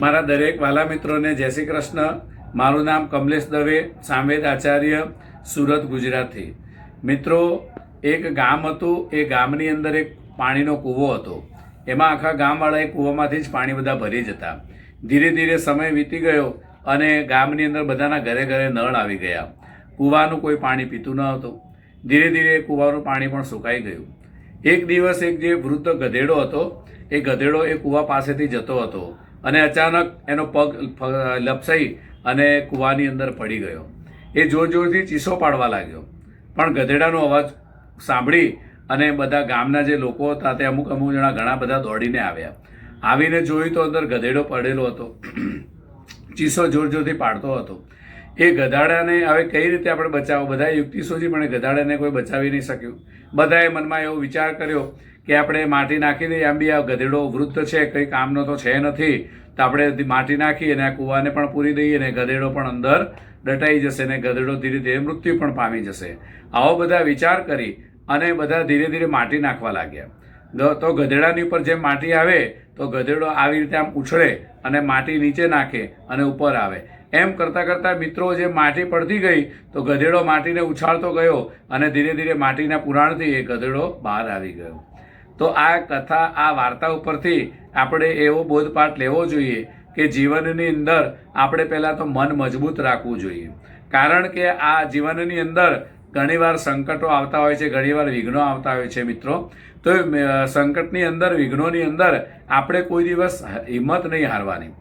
મારા દરેક વાલા મિત્રોને જય શ્રી કૃષ્ણ। મારું નામ કમલેશ દવે, સામવેદ આચાર્ય, સુરત, ગુજરાતથી। મિત્રો, એક ગામ હતું। એ ગામની અંદર એક પાણીનો કૂવો હતો। એમાં આખા ગામવાળા એ કૂવામાંથી જ પાણી બધા ભરી જતા। ધીરે ધીરે સમય વીતી ગયો અને ગામની અંદર બધાના ઘરે ઘરે નળ આવી ગયા। કૂવાનું કોઈ પાણી પીતું ન હતું। ધીરે ધીરે કૂવાનું પાણી પણ સુકાઈ ગયું। એક દિવસ એક જે વૃદ્ધ ગધેડો હતો, એ ગધેડો એ કૂવા પાસેથી જતો હતો અને અચાનક એનો પગ લપસાઈ અને કૂવાની અંદર પડી ગયો। એ જોર જોરથી ચીસો પાડવા લાગ્યો, પણ ગધેડાનો અવાજ સાંભળી અને બધા ગામના જે લોકો હતા તે અમુક જણા ઘણા બધા દોડીને આવ્યા। આવીને જોયું તો અંદર ગધેડો પડેલો હતો, ચીસો જોર જોરથી પાડતો હતો। એ ગધાડાને હવે કઈ રીતે આપણે બચાવો? બધાએ યુક્તિ શોધી, પણ એ ગધાડાને કોઈ બચાવી નહીં શક્યું। બધાએ મનમાં એવો વિચાર કર્યો કે આપણે માટી નાખી દઈએ, આમ બી આ ગધેડો વૃદ્ધ છે, કંઈ કામનો તો છે નથી, તો આપણે માટી નાખી અને આ કૂવાને પણ પૂરી દઈએ ને ગધેડો પણ અંદર દટાઈ જશે ને ગધેડો ધીરે ધીરે મૃત્યુ પણ પામી જશે। આવો બધા વિચાર કરી અને બધા ધીરે ધીરે માટી નાખવા લાગ્યા। તો ગધેડાની ઉપર જેમ માટી આવે તો ગધેડો આવી રીતે આમ ઉછળે અને માટી નીચે નાખે અને ઉપર આવે। એમ કરતાં કરતાં મિત્રો, જે માટી પડતી ગઈ તો ગધેડો માટીને ઉછાળતો ગયો અને ધીરે ધીરે માટીના પુરાણથી એ ગધેડો બહાર આવી ગયો। તો આ કથા, આ વાર્તા ઉપરથી આપણે એવો બોધપાઠ લેવો જોઈએ કે જીવનની અંદર આપણે પહેલાં તો મન મજબૂત રાખવું જોઈએ, કારણ કે આ જીવનની અંદર ઘણીવાર સંકટો આવતા હોય છે, ઘણીવાર વિઘ્નો આવતા હોય છે મિત્રો। તો સંકટની અંદર, વિઘ્નોની અંદર આપણે કોઈ દિવસ હિંમત નહીં હારવાની।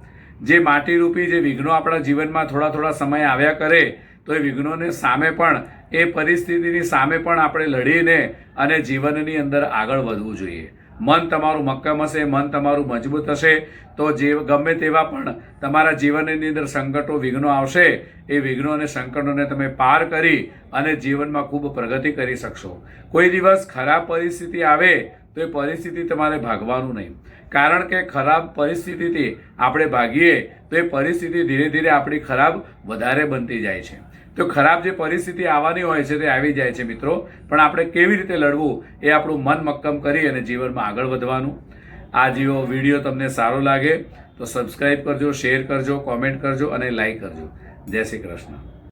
જે માટીરૂપી જે વિઘ્નો આપણા જીવનમાં થોડા થોડા સમય આવ્યા કરે, તો એ વિઘ્નોને સામે પણ, એ પરિસ્થિતિની સામે પણ આપણે લડીને અને જીવનની અંદર આગળ વધવું જોઈએ। મન તમારું મક્કમ હશે, મન તમારું મજબૂત હશે, તો જે ગમે તેવા પણ તમારા જીવનની અંદર સંકટો, વિઘ્નો આવશે, એ વિઘ્નો અને સંકટોને તમે પાર કરી અને જીવનમાં ખૂબ પ્રગતિ કરી શકશો। કોઈ દિવસ ખરાબ પરિસ્થિતિ આવે તો એ પરિસ્થિતિ તમારે ભાગવાનું નહીં, કારણ કે ખરાબ પરિસ્થિતિથી આપણે ભાગીએ તો એ પરિસ્થિતિ ધીરે ધીરે આપણી ખરાબ વધારે બનતી જાય છે। તો ખરાબ જે પરિસ્થિતિ આવવાની હોય છે તે આવી જાય છે મિત્રો, પણ આપણે કેવી રીતે લડવું એ આપણું મન મક્કમ કરી અને જીવનમાં આગળ વધવાનું। આ જેવો વિડીયો તમને સારો લાગે તો સબસ્ક્રાઈબ કરજો, શેર કરજો, કોમેન્ટ કરજો અને લાઈક કરજો। જય શ્રી કૃષ્ણ।